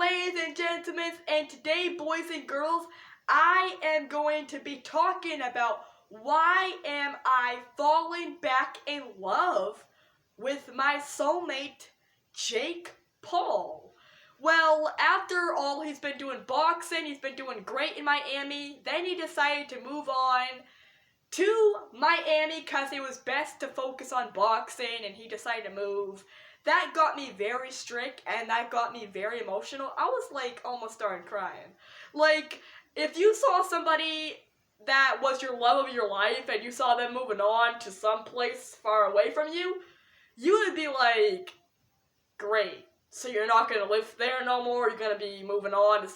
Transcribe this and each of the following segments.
ladies and gentlemen, and today, boys and girls, I am going to be talking about why am I falling back in love with my soulmate, Jake Paul. Well, after all, he's been doing boxing, he's been doing great in Miami, then he decided to move on to Miami because it was best to focus on boxing, and he decided to move. That got me very strict, and that got me very emotional. I was like, almost started crying. Like, if you saw somebody that was your love of your life, and you saw them moving on to some place far away from you, you would be like, great. So you're not gonna live there no more, you're gonna be moving on to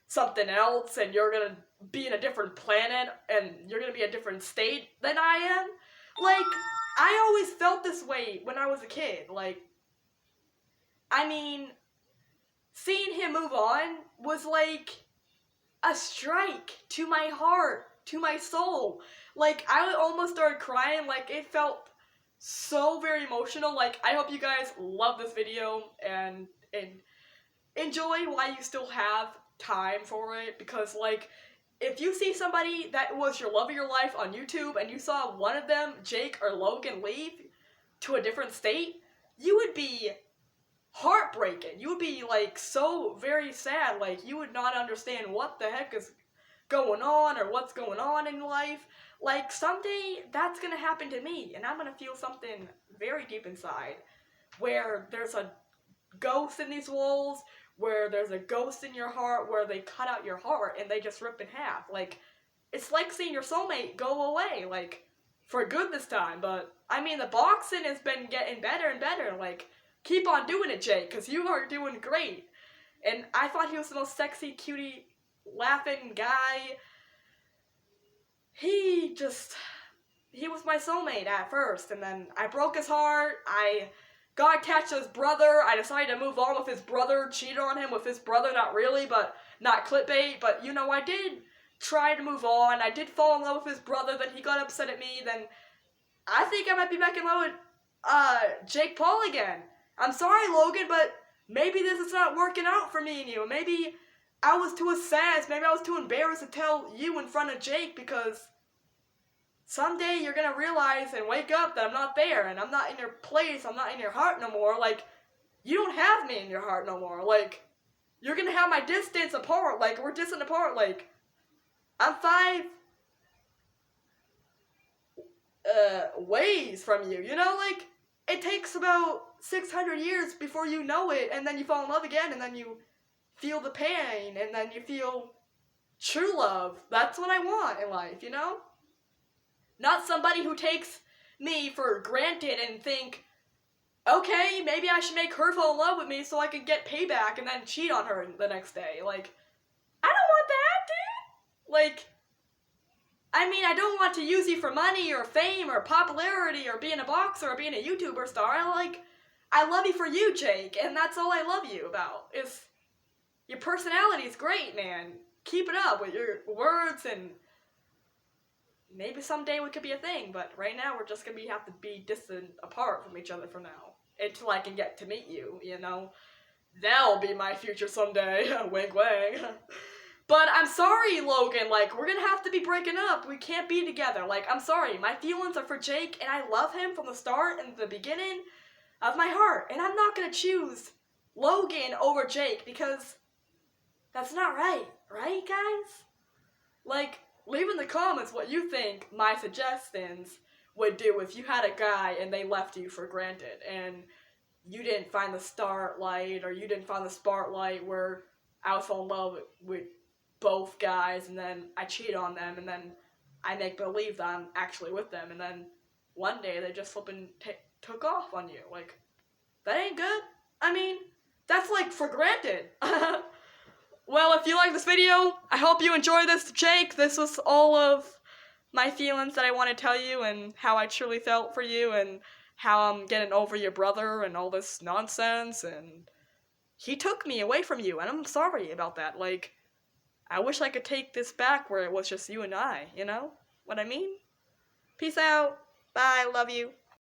something else, and you're gonna be in a different planet, and you're gonna be a different state than I am. Like, I always felt this way when I was a kid. Like, I mean, seeing him move on was like a strike to my heart, to my soul. Like, I almost started crying. Like, it felt so very emotional. Like, I hope you guys love this video and enjoy while you still have time for it, because like, if you see somebody that was your love of your life on YouTube and you saw one of them, Jake or Logan, leave to a different state, you would be heartbreaking. You would be like so very sad. Like, you would not understand what the heck is going on or what's going on in life. Like, someday that's gonna happen to me, and I'm gonna feel something very deep inside where there's a ghost in these walls, where there's a ghost in your heart, where they cut out your heart and they just rip in half. Like, it's like seeing your soulmate go away, like, for good this time. But, I mean, the boxing has been getting better and better. Like, keep on doing it, Jake, because you are doing great. And I thought he was the most sexy, cutie, laughing guy. He was my soulmate at first, and then I broke his heart. I got attached to his brother. I decided to move on with his brother, cheated on him with his brother, not really, but not clickbait, but you know, I did try to move on. I did fall in love with his brother, then he got upset at me, then I think I might be back in love with Jake Paul again. I'm sorry, Logan, but maybe this is not working out for me and you. Maybe I was too sad, maybe I was too embarrassed to tell you in front of Jake, because someday you're gonna realize and wake up that I'm not there, and I'm not in your place, I'm not in your heart no more. Like, you don't have me in your heart no more. Like, you're gonna have my distance apart. Like, we're distant apart. Like, I'm 5 ways from you, you know? Like, it takes about 600 years before you know it, and then you fall in love again, and then you feel the pain, and then you feel true love. That's what I want in life, you know? Not somebody who takes me for granted and think, okay, maybe I should make her fall in love with me so I can get payback and then cheat on her the next day. Like, I don't want that, dude. Like, I mean, I don't want to use you for money or fame or popularity or being a boxer or being a YouTuber star. I love you for you, Jake, and that's all I love you about. Is your personality is great, man. Keep it up with your words, and maybe someday we could be a thing, but right now we're just gonna have to be distant apart from each other for now. Until I can get to meet you, you know? That'll be my future someday. Wink, wink. But I'm sorry, Logan. Like, we're gonna have to be breaking up. We can't be together. Like, I'm sorry. My feelings are for Jake, and I love him from the start and the beginning of my heart. And I'm not gonna choose Logan over Jake, because that's not right. Right, guys? Like, leave in the comments what you think my suggestions would do if you had a guy and they left you for granted, and you didn't find the starlight, or you didn't find the spotlight where I was fall in love with both guys, and then I cheat on them, and then I make believe that I'm actually with them, and then one day they just flippin' took off on you. Like, that ain't good. I mean, that's like for granted. Well, if you like this video, I hope you enjoyed this, Jake. This was all of my feelings that I want to tell you, and how I truly felt for you, and how I'm getting over your brother and all this nonsense, and he took me away from you, and I'm sorry about that. Like, I wish I could take this back where it was just you and I, you know what I mean? Peace out. Bye. Love you.